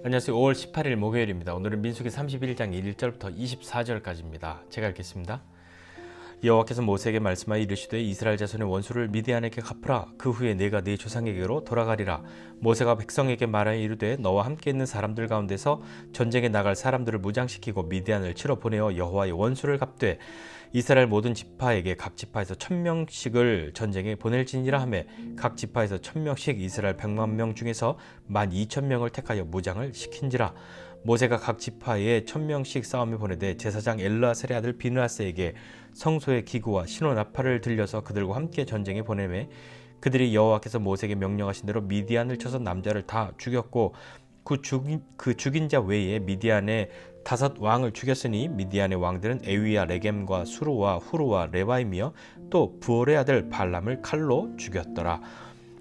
안녕하세요. 5월 18일 목요일입니다. 오늘은 민수기 31장 1절부터 24절까지입니다. 제가 읽겠습니다. 여호와께서 모세에게 말씀하여 이르시되 이스라엘 자손의 원수를 미디안에게 갚으라. 그 후에 내가 네 조상에게로 돌아가리라. 모세가 백성에게 말하여 이르되 너와 함께 있는 사람들 가운데서 전쟁에 나갈 사람들을 무장시키고 미디안을 치러 보내어 여호와의 원수를 갚되 이스라엘 모든 지파에게 각 지파에서 1000명씩을 전쟁에 보낼지니라 하매 각 지파에서 1000명씩 이스라엘 100만 명 중에서 12,000명을 택하여 무장을 시킨지라. 모세가 각 지파에 1000명씩 싸움에 보내되 제사장 엘르아살의 아들 비느하스에게 성소의 기구와 신호 나팔을 들려서 그들과 함께 전쟁에 보내매 그들이 여호와께서 모세에게 명령하신 대로 미디안을 쳐서 남자를 다 죽였고 그 죽인 자 외에 미디안의 5 왕을 죽였으니 미디안의 왕들은 에위야 레겜과 수루와 후루와 레바임이며 또 부올의 아들 발람을 칼로 죽였더라.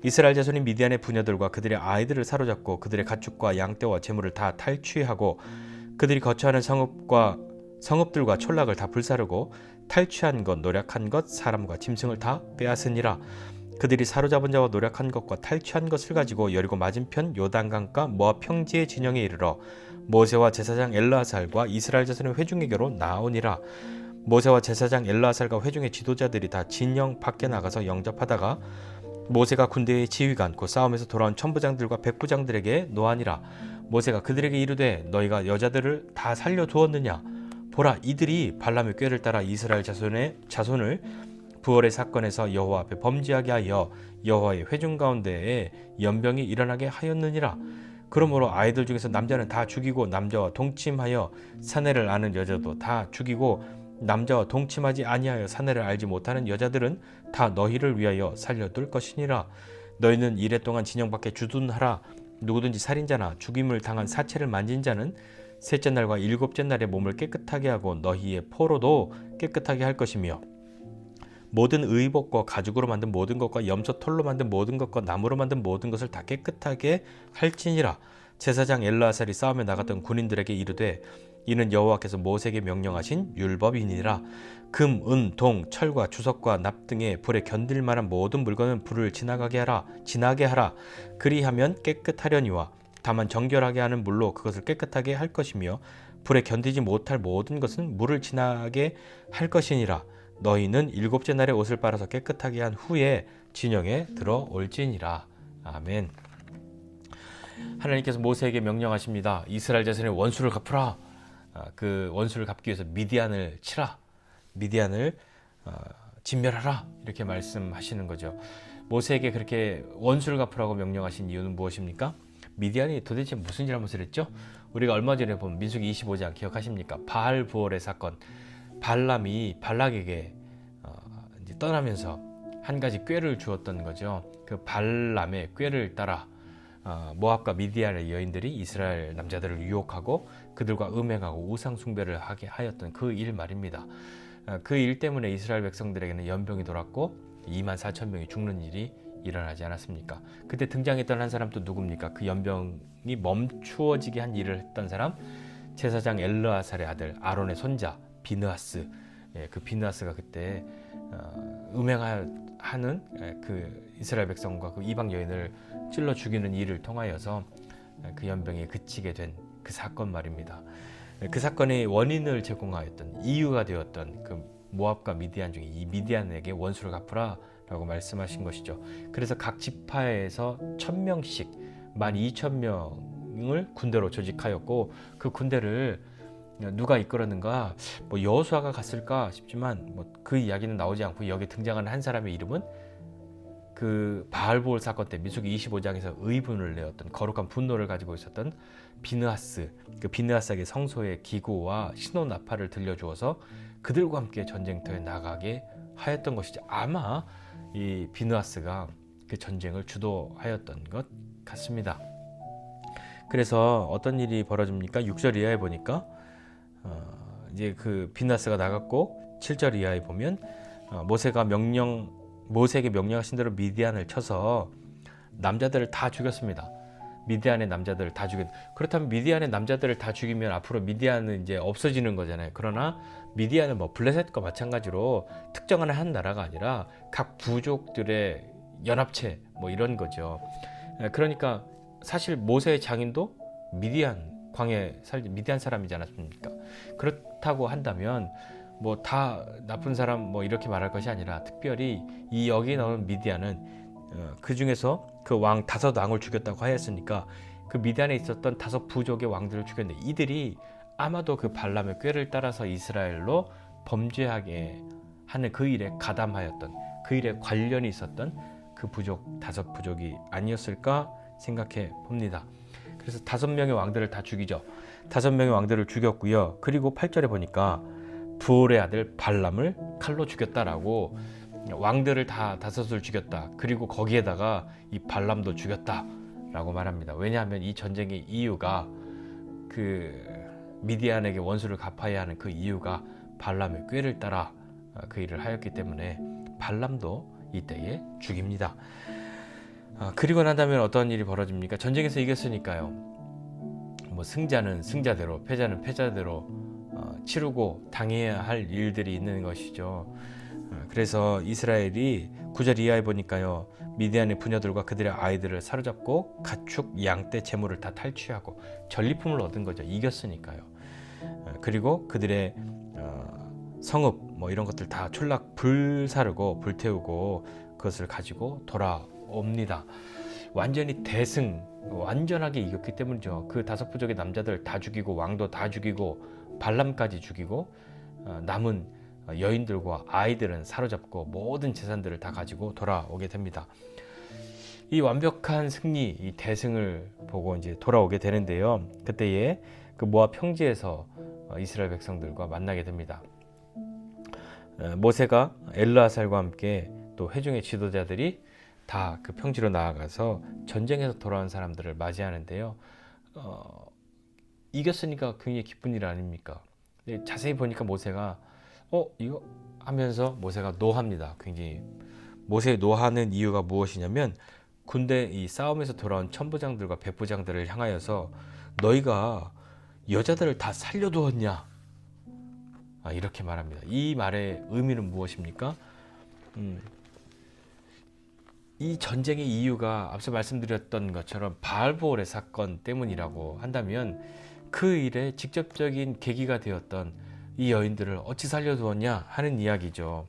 이스라엘 자손이 미디안의 부녀들과 그들의 아이들을 사로잡고 그들의 가축과 양떼와 재물을 다 탈취하고 그들이 거처하는 성읍들과 촌락을 다 불사르고 탈취한 것, 노략한 것, 사람과 짐승을 다 빼앗으니라. 그들이 사로잡은 자와 노략한 것과 탈취한 것을 가지고 여리고 맞은편 요단강가 모압 평지의 진영에 이르러 모세와 제사장 엘르아살과 이스라엘 자손의 회중에게로 나오니라. 모세와 제사장 엘르아살과 회중의 지도자들이 다 진영 밖에 나가서 영접하다가 모세가 군대의 지휘관 곧 싸움에서 돌아온 천부장들과 백부장들에게 노하니라. 모세가 그들에게 이르되 너희가 여자들을 다 살려두었느냐? 보라, 이들이 발람의 꾀를 따라 이스라엘 자손을 부올의 사건에서 여호와 앞에 범죄하게 하여 여호와의 회중 가운데에 연병이 일어나게 하였느니라. 그러므로 아이들 중에서 남자는 다 죽이고 남자와 동침하여 사내를 아는 여자도 다 죽이고 남자와 동침하지 아니하여 사내를 알지 못하는 여자들은 다 너희를 위하여 살려둘 것이니라. 너희는 이레 동안 진영 밖에 주둔하라. 누구든지 살인자나 죽임을 당한 사체를 만진 자는 셋째 날과 일곱째 날에 몸을 깨끗하게 하고 너희의 포로도 깨끗하게 할 것이며 모든 의복과 가죽으로 만든 모든 것과 염소 털로 만든 모든 것과 나무로 만든 모든 것을 다 깨끗하게 할지니라. 제사장 엘르아살이 싸움에 나갔던 군인들에게 이르되 이는 여호와께서 모세에게 명령하신 율법이니라. 금, 은, 동, 철과 주석과 납 등의 불에 견딜 만한 모든 물건은 불을 지나게 하라. 그리하면 깨끗하려니와 다만 정결하게 하는 물로 그것을 깨끗하게 할 것이며 불에 견디지 못할 모든 것은 물을 지나게 할 것이니라. 너희는 일곱째 날에 옷을 빨아서 깨끗하게 한 후에 진영에 들어올지니라. 아멘. 하나님께서 모세에게 명령하십니다. 이스라엘 자손의 원수를 갚으라. 그 원수를 갚기 위해서 미디안을 치라. 미디안을 진멸하라. 이렇게 말씀하시는 거죠. 모세에게 그렇게 원수를 갚으라고 명령하신 이유는 무엇입니까? 미디안이 도대체 무슨 잘못을 했죠? 우리가 얼마 전에 본 민수기 25장 기억하십니까? 바알 부올의 사건. 발람이 발락에게 이제 떠나면서 한 가지 꾀를 주었던 거죠. 그 발람의 꾀를 따라 모압과 미디안의 여인들이 이스라엘 남자들을 유혹하고 그들과 음행하고 우상 숭배를 하게 하였던 그 일 말입니다. 그 일 때문에 이스라엘 백성들에게는 연병이 돌았고 24,000명이 죽는 일이 일어나지 않았습니까? 그때 등장했던 한 사람 또 누굽니까? 그 연병이 멈추어지게 한 일을 했던 사람, 제사장 엘르아살의 아들 아론의 손자 비느하스. 그 비느하스가 그때 음행하는 그 이스라엘 백성과 그 이방 여인을 찔러 죽이는 일을 통하여서 그 연병이 그치게 된 그 사건 말입니다. 그 사건의 원인을 제공하였던 이유가 되었던 그 모압과 미디안 중에 이 미디안에게 원수를 갚으라 라고 말씀하신 것이죠. 그래서 각 지파에서 1000명씩 12,000명을 군대로 조직하였고 그 군대를 누가 이끌었는가? 여호수아가 갔을까 싶지만 그 이야기는 나오지 않고 여기 등장하는 한 사람의 이름은 그 바알보올 사건 때 민수기 25장에서 의분을 내었던 거룩한 분노를 가지고 있었던 비느하스. 그 비느하스에게 성소의 기구와 신호 나팔을 들려주어서 그들과 함께 전쟁터에 나가게 하였던 것이죠. 아마 이 비느하스가 그 전쟁을 주도하였던 것 같습니다. 그래서 어떤 일이 벌어집니까? 6절 이하에 보니까 이제 그 비느하스가 나갔고 7절 이하에 보면 모세에게 명령하신 대로 미디안을 쳐서 남자들을 다 죽였습니다. 미디안의 남자들을 다 죽였. 그렇다면 미디안의 남자들을 다 죽이면 앞으로 미디안은 이제 없어지는 거잖아요. 그러나 미디안은 블레셋과 마찬가지로 특정한 한 나라가 아니라 각 부족들의 연합체 이런 거죠. 그러니까 사실 모세의 장인도 미디안 광야에 미디안 사람이지 않았습니까? 그렇다고 한다면 뭐 다 나쁜 사람 뭐 이렇게 말할 것이 아니라 특별히 이 여기에 나오는 미디안은 그 중에서 그 왕 5왕을 죽였다고 하였으니까 그 미디안에 있었던 5 부족의 왕들을 죽였는데 이들이 아마도 그 발람의 꾀를 따라서 이스라엘로 범죄하게 하는 그 일에 가담하였던, 그 일에 관련이 있었던 그 부족 5 부족이 아니었을까 생각해 봅니다. 그래서 5명의 왕들을 다 죽이죠. 5명의 왕들을 죽였고요. 그리고 8절에 보니까 부올의 아들 발람을 칼로 죽였다라고, 왕들을 다 5을 죽였다. 그리고 거기에다가 이 발람도 죽였다라고 말합니다. 왜냐하면 이 전쟁의 이유가 그 미디안에게 원수를 갚아야 하는 그 이유가 발람의 꾀를 따라 그 일을 하였기 때문에 발람도 이때에 죽입니다. 그리고 난 다음에 어떤 일이 벌어집니까? 전쟁에서 이겼으니까요. 뭐 승자는 승자대로, 패자는 패자대로 치르고 당해야 할 일들이 있는 것이죠. 그래서 이스라엘이 9절 이하에 보니까요, 미디안의 부녀들과 그들의 아이들을 사로잡고 가축, 양떼, 재물을 다 탈취하고 전리품을 얻은 거죠. 이겼으니까요. 그리고 그들의 성읍 뭐 이런 것들 다 촌락 불사르고 불태우고 그것을 가지고 돌아옵니다. 완전히 대승, 완전하게 이겼기 때문이죠. 그 5 부족의 남자들 다 죽이고 왕도 다 죽이고 발람까지 죽이고 남은 여인들과 아이들은 사로잡고 모든 재산들을 다 가지고 돌아오게 됩니다. 이 완벽한 승리, 이 대승을 보고 이제 돌아오게 되는데요. 그때에 그 모압 평지에서 이스라엘 백성들과 만나게 됩니다. 모세가 엘르아살과 함께 또 회중의 지도자들이 다 그 평지로 나아가서 전쟁에서 돌아온 사람들을 맞이하는데요. 이겼으니까 굉장히 기쁜 일 아닙니까? 자세히 보니까 모세가 이거 하면서 모세가 노합니다. 굉장히 모세의 노하는 이유가 무엇이냐면 군대 이 싸움에서 돌아온 천부장들과 백부장들을 향하여서 너희가 여자들을 다 살려두었냐? 이렇게 말합니다. 이 말의 의미는 무엇입니까? 이 전쟁의 이유가 앞서 말씀드렸던 것처럼 바알보올의 사건 때문이라고 한다면 그 일에 직접적인 계기가 되었던 이 여인들을 어찌 살려두었냐 하는 이야기죠.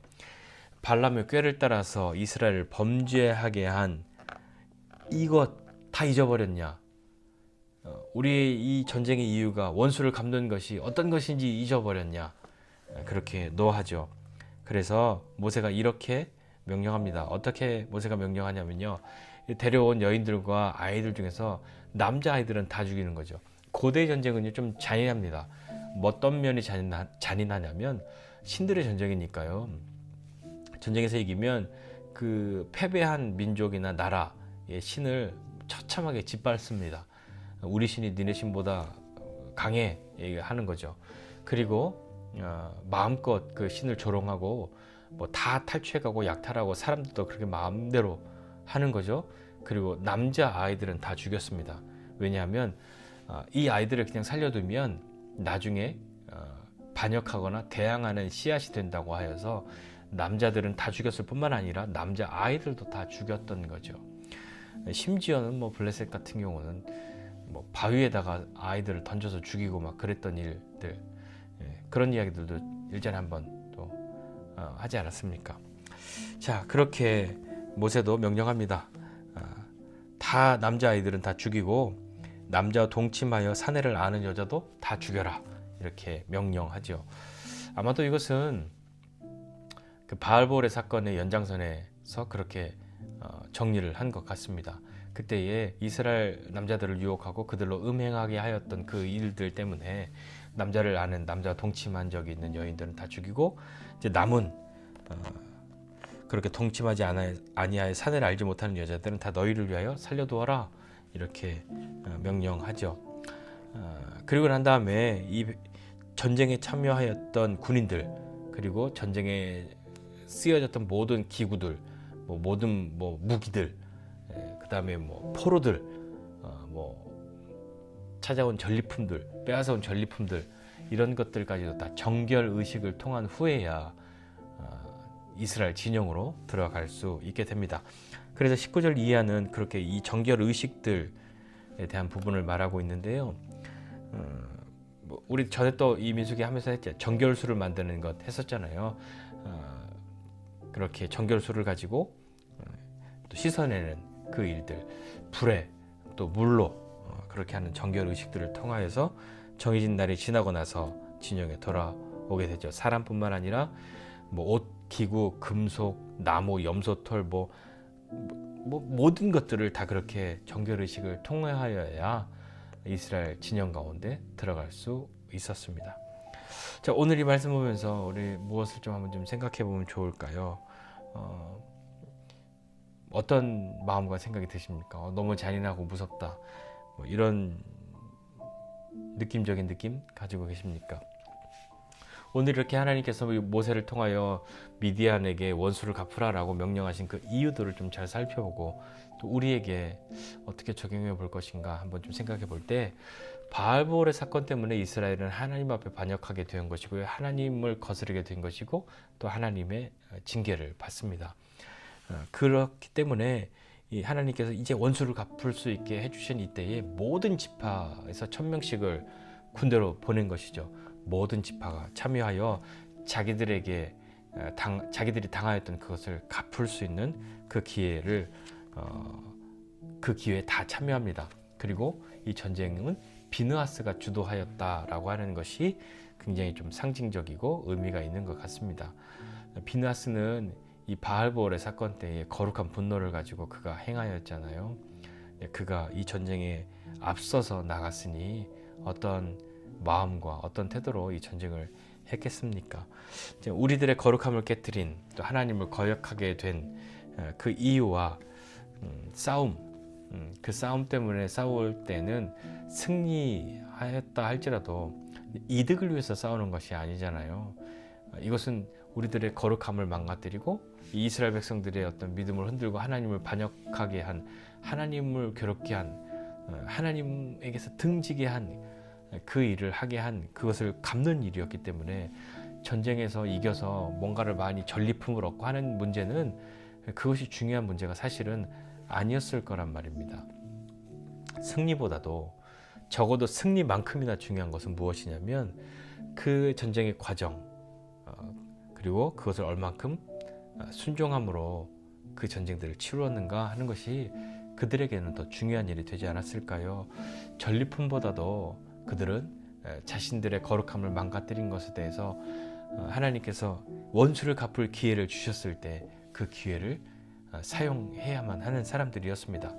발람의 꾀를 따라서 이스라엘을 범죄하게 한 이것 다 잊어버렸냐? 우리의 이 전쟁의 이유가 원수를 갚는 것이 어떤 것인지 잊어버렸냐? 그렇게 노하죠. 그래서 모세가 이렇게 명령합니다. 어떻게 모세가 명령하냐면요, 데려온 여인들과 아이들 중에서 남자아이들은 다 죽이는 거죠. 고대 전쟁은 좀 잔인합니다. 어떤 면이 잔인하냐면 신들의 전쟁이니까요. 전쟁에서 이기면 그 패배한 민족이나 나라의 신을 처참하게 짓밟습니다. 우리 신이 니네 신보다 강해 하는 거죠. 그리고 마음껏 그 신을 조롱하고 뭐 다 탈취해가고 약탈하고 사람들도 그렇게 마음대로 하는 거죠. 그리고 남자 아이들은 다 죽였습니다. 왜냐하면 이 아이들을 그냥 살려두면 나중에 반역하거나 대항하는 씨앗이 된다고 하여서 남자들은 다 죽였을 뿐만 아니라 남자 아이들도 다 죽였던 거죠. 심지어는 뭐 블레셋 같은 경우는 뭐 바위에다가 아이들을 던져서 죽이고 막 그랬던 일들, 그런 이야기들도 일전에 한번 또 하지 않았습니까? 자, 그렇게 모세도 명령합니다. 다 남자 아이들은 다 죽이고 남자와 동침하여 사내를 아는 여자도 다 죽여라, 이렇게 명령하죠. 아마도 이것은 그 바알보올의 사건의 연장선에서 그렇게 정리를 한 것 같습니다. 그때에 이스라엘 남자들을 유혹하고 그들로 음행하게 하였던 그 일들 때문에 남자를 아는, 남자와 동침한 적이 있는 여인들은 다 죽이고 이제 남은 그렇게 동침하지 아니하여 사내를 알지 못하는 여자들은 다 너희를 위하여 살려두어라, 이렇게 명령하죠. 그리고 난 다음에 이 전쟁에 참여하였던 군인들, 그리고 전쟁에 쓰여졌던 모든 기구들, 모든 무기들, 그 다음에 포로들, 찾아온 전리품들, 빼앗아온 전리품들, 이런 것들까지도 다 정결 의식을 통한 후에야 이스라엘 진영으로 들어갈 수 있게 됩니다. 그래서 19절 이하는 그렇게 이 정결 의식들, 대한 부분을 말하고 있는데요. 우리 전에 또 이 민수기 하면서 했죠. 정결수를 만드는 것 했었잖아요. 그렇게 정결수를 가지고 또 씻어내는 그 일들, 불에 또 물로 그렇게 하는 정결 의식들을 통하여서 정해진 날이 지나고 나서 진영에 돌아오게 되죠. 사람뿐만 아니라 뭐 옷, 기구, 금속, 나무, 염소털 모든 것들을 다 그렇게 정결 의식을 통하여야 이스라엘 진영 가운데 들어갈 수 있었습니다. 자, 오늘 이 말씀 보면서 우리 무엇을 좀 한번 좀 생각해 보면 좋을까요? 어떤 마음과 생각이 드십니까? 너무 잔인하고 무섭다. 이런 느낌적인 느낌 가지고 계십니까? 오늘 이렇게 하나님께서 모세를 통하여 미디안에게 원수를 갚으라라고 명령하신 그 이유들을 좀 잘 살펴보고 또 우리에게 어떻게 적용해 볼 것인가 한번 좀 생각해 볼 때 바알보올의 사건 때문에 이스라엘은 하나님 앞에 반역하게 된 것이고요. 하나님을 거스르게 된 것이고 또 하나님의 징계를 받습니다. 그렇기 때문에 이 하나님께서 이제 원수를 갚을 수 있게 해주신 이때에 모든 지파에서 1000명씩을 군대로 보낸 것이죠. 모든 지파가 참여하여 자기들이 당하였던 그것을 갚을 수 있는 그 기회에 다 참여합니다. 그리고 이 전쟁은 비느하스가 주도하였다라고 하는 것이 굉장히 좀 상징적이고 의미가 있는 것 같습니다. 비느하스는 이 바알보올의 사건 때에 거룩한 분노를 가지고 그가 행하였잖아요. 그가 이 전쟁에 앞서서 나갔으니 어떤 마음과 어떤 태도로 이 전쟁을 했겠습니까? 우리들의 거룩함을 깨뜨린 또 하나님을 거역하게 된 그 이유와 싸움, 그 싸움 때문에 싸울 때는 승리하였다 할지라도 이득을 위해서 싸우는 것이 아니잖아요. 이것은 우리들의 거룩함을 망가뜨리고 이스라엘 백성들의 어떤 믿음을 흔들고 하나님을 반역하게 한, 하나님을 괴롭게 한, 하나님에게서 등지게 한 그 일을 하게 한 그것을 갚는 일이었기 때문에 전쟁에서 이겨서 뭔가를 많이 전리품을 얻고 하는 문제는 그것이 중요한 문제가 사실은 아니었을 거란 말입니다. 승리보다도 적어도 승리만큼이나 중요한 것은 무엇이냐면 그 전쟁의 과정 그리고 그것을 얼만큼 순종함으로 그 전쟁들을 치루었는가 하는 것이 그들에게는 더 중요한 일이 되지 않았을까요? 전리품보다도 그들은 자신들의 거룩함을 망가뜨린 것에 대해서 하나님께서 원수를 갚을 기회를 주셨을 때 그 기회를 사용해야만 하는 사람들이었습니다.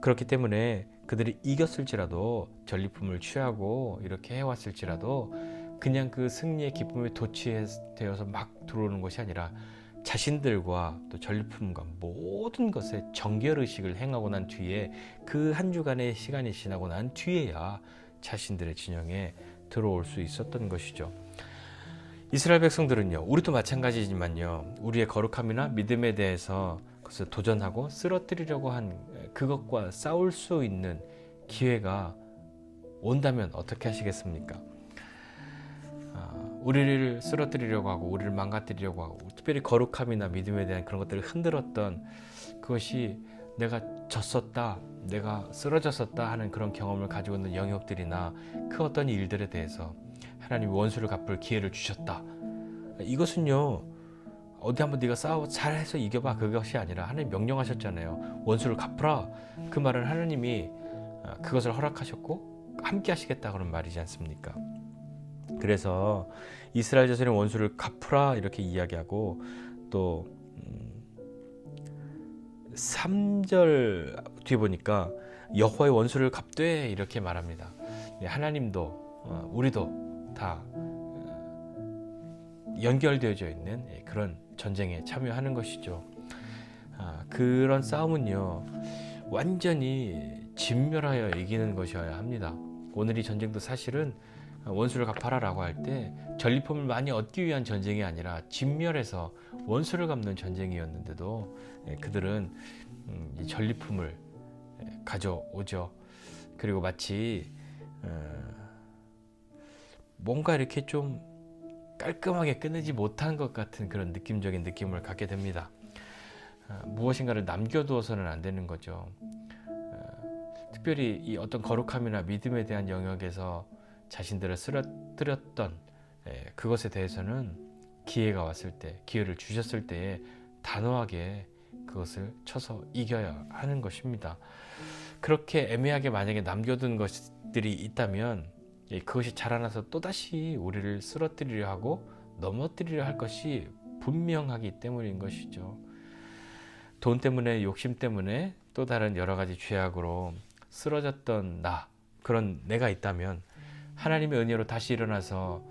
그렇기 때문에 그들이 이겼을지라도 전리품을 취하고 이렇게 해왔을지라도 그냥 그 승리의 기쁨에 도취되어서 막 들어오는 것이 아니라 자신들과 또 전리품과 모든 것에 정결의식을 행하고 난 뒤에 그 한 주간의 시간이 지나고 난 뒤에야 자신들의 진영에 들어올 수 있었던 것이죠. 이스라엘 백성들은요, 우리도 마찬가지지만요, 우리의 거룩함이나 믿음에 대해서 그것을 도전하고 쓰러뜨리려고 한 그것과 싸울 수 있는 기회가 온다면 어떻게 하시겠습니까? 우리를 쓰러뜨리려고 하고 우리를 망가뜨리려고 하고 특별히 거룩함이나 믿음에 대한 그런 것들을 흔들었던 그것이 내가 졌었다, 내가 쓰러졌었다 하는 그런 경험을 가지고 있는 영역들이나 그 어떤 일들에 대해서 하나님이 원수를 갚을 기회를 주셨다. 이것은요, 어디 한번 네가 싸워 잘해서 이겨봐 그것이 아니라 하나님 명령하셨잖아요. 원수를 갚으라. 그 말은 하나님이 그것을 허락하셨고 함께 하시겠다 그런 말이지 않습니까? 그래서 이스라엘 자손의 원수를 갚으라 이렇게 이야기하고 또 3절 뒤에 보니까 여호와의 원수를 갚되 이렇게 말합니다. 하나님도 우리도 다 연결되어져 있는 그런 전쟁에 참여하는 것이죠. 그런 싸움은요, 완전히 진멸하여 이기는 것이어야 합니다. 오늘 이 전쟁도 사실은 원수를 갚아라라고 할 때 전리품을 많이 얻기 위한 전쟁이 아니라 진멸해서 원수를 갚는 전쟁이었는데도 그들은 이 전리품을 가져오죠. 그리고 마치 뭔가 이렇게 좀 깔끔하게 끝내지 못한 것 같은 그런 느낌적인 느낌을 갖게 됩니다. 무엇인가를 남겨두어서는 안 되는 거죠. 특별히 이 어떤 거룩함이나 믿음에 대한 영역에서 자신들을 쓰러뜨렸던 그것에 대해서는 기회가 왔을 때, 기회를 주셨을 때에 단호하게 그것을 쳐서 이겨야 하는 것입니다. 그렇게 애매하게 만약에 남겨둔 것들이 있다면 그것이 자라나서 또다시 우리를 쓰러뜨리려 하고 넘어뜨리려 할 것이 분명하기 때문인 것이죠. 돈 때문에, 욕심 때문에, 또 다른 여러 가지 죄악으로 쓰러졌던 그런 내가 있다면 하나님의 은혜로 다시 일어나서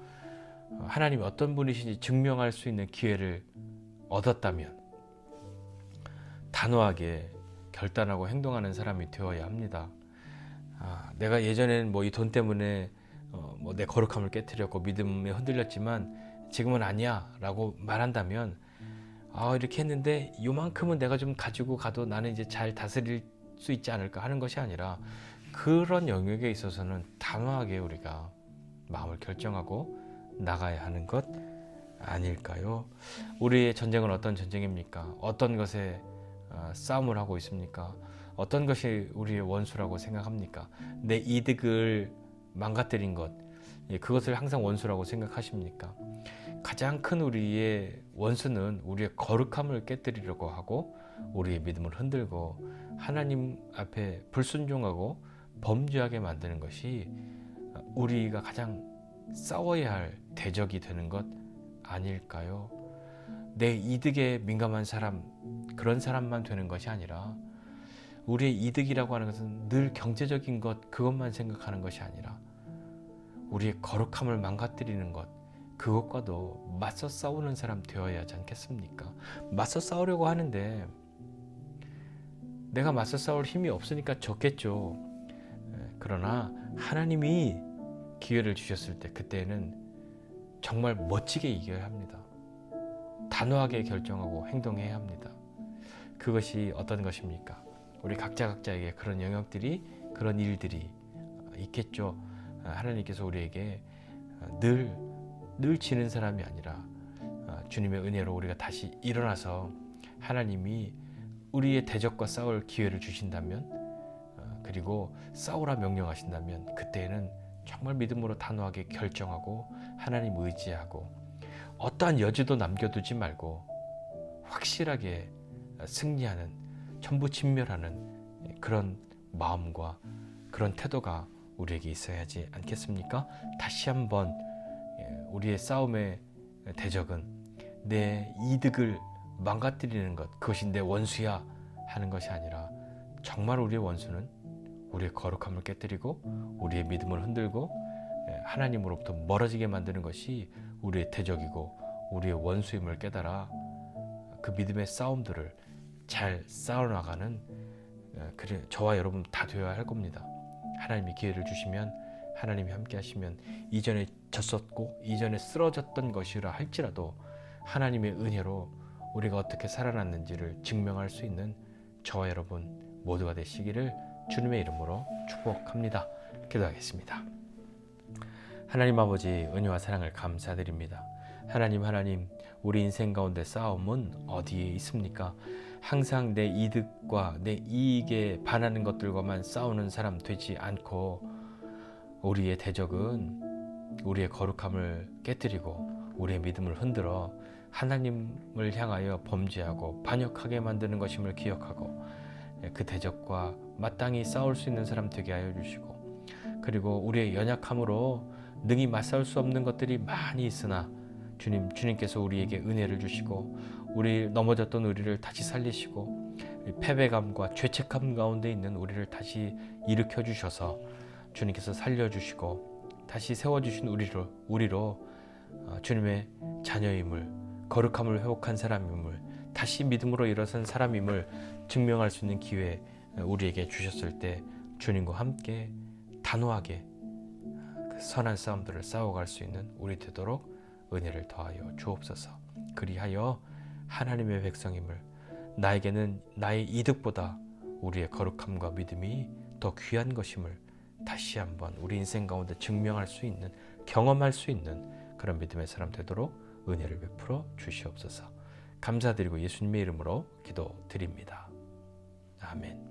하나님이 어떤 분이신지 증명할 수 있는 기회를 얻었다면 단호하게 결단하고 행동하는 사람이 되어야 합니다. 내가 예전에는 이 돈 때문에 내 거룩함을 깨뜨렸고 믿음에 흔들렸지만 지금은 아니야 라고 말한다면 이렇게 했는데 요만큼은 내가 좀 가지고 가도 나는 이제 잘 다스릴 수 있지 않을까 하는 것이 아니라 그런 영역에 있어서는 단호하게 우리가 마음을 결정하고 나가야 하는 것 아닐까요? 우리의 전쟁은 어떤 전쟁입니까? 어떤 것에 싸움을 하고 있습니까? 어떤 것이 우리의 원수라고 생각합니까? 내 이득을 망가뜨린 것, 그것을 항상 원수라고 생각하십니까? 가장 큰 우리의 원수는 우리의 거룩함을 깨뜨리려고 하고 우리의 믿음을 흔들고 하나님 앞에 불순종하고 범죄하게 만드는 것이 우리가 가장 싸워야 할 대적이 되는 것 아닐까요? 내 이득에 민감한 사람, 그런 사람만 되는 것이 아니라 우리의 이득이라고 하는 것은 늘 경제적인 것, 그것만 생각하는 것이 아니라 우리의 거룩함을 망가뜨리는 것, 그것과도 맞서 싸우는 사람 되어야 하지 않겠습니까? 맞서 싸우려고 하는데 내가 맞서 싸울 힘이 없으니까 졌겠죠. 그러나 하나님이 기회를 주셨을 때 그때는 정말 멋지게 이겨야 합니다. 단호하게 결정하고 행동해야 합니다. 그것이 어떤 것입니까? 우리 각자에게 그런 영역들이, 그런 일들이 있겠죠. 하나님께서 우리에게 늘 지는 사람이 아니라 주님의 은혜로 우리가 다시 일어나서 하나님이 우리의 대적과 싸울 기회를 주신다면, 그리고 싸우라 명령하신다면 그때는 정말 믿음으로 단호하게 결정하고 하나님 의지하고 어떠한 여지도 남겨두지 말고 확실하게 승리하는, 천부진멸하는 그런 마음과 그런 태도가 우리에게 있어야지 않겠습니까? 다시 한번 우리의 싸움의 대적은 내 이득을 망가뜨리는 것, 그것이 내 원수야 하는 것이 아니라 정말 우리의 원수는 우리의 거룩함을 깨뜨리고 우리의 믿음을 흔들고 하나님으로부터 멀어지게 만드는 것이 우리의 대적이고 우리의 원수임을 깨달아 그 믿음의 싸움들을 잘 싸워나가는 저와 여러분 다 되어야 할 겁니다. 하나님이 기회를 주시면, 하나님이 함께 하시면 이전에 졌었고 이전에 쓰러졌던 것이라 할지라도 하나님의 은혜로 우리가 어떻게 살아났는지를 증명할 수 있는 저와 여러분 모두가 되시기를 주님의 이름으로 축복합니다. 기도하겠습니다. 하나님 아버지, 은혜와 사랑을 감사드립니다. 하나님, 우리 인생 가운데 싸움은 어디에 있습니까? 항상 내 이득과 내 이익에 반하는 것들과만 싸우는 사람 되지 않고 우리의 대적은 우리의 거룩함을 깨뜨리고 우리의 믿음을 흔들어 하나님을 향하여 범죄하고 반역하게 만드는 것임을 기억하고 그 대적과 마땅히 싸울 수 있는 사람 되게 하여 주시고, 그리고 우리의 연약함으로 능히 맞설 수 없는 것들이 많이 있으나 주님께서 우리에게 은혜를 주시고 우리 넘어졌던 우리를 다시 살리시고 패배감과 죄책감 가운데 있는 우리를 다시 일으켜 주셔서 주님께서 살려주시고 다시 세워주신 우리로 주님의 자녀임을, 거룩함을 회복한 사람임을, 다시 믿음으로 일어선 사람임을 증명할 수 있는 기회 우리에게 주셨을 때 주님과 함께 단호하게 그 선한 싸움들을 싸워갈 수 있는 우리 되도록 은혜를 더하여 주옵소서. 그리하여 하나님의 백성임을, 나에게는 나의 이득보다 우리의 거룩함과 믿음이 더 귀한 것임을 다시 한번 우리 인생 가운데 증명할 수 있는, 경험할 수 있는 그런 믿음의 사람 되도록 은혜를 베풀어 주시옵소서. 감사드리고 예수님의 이름으로 기도드립니다. 아멘.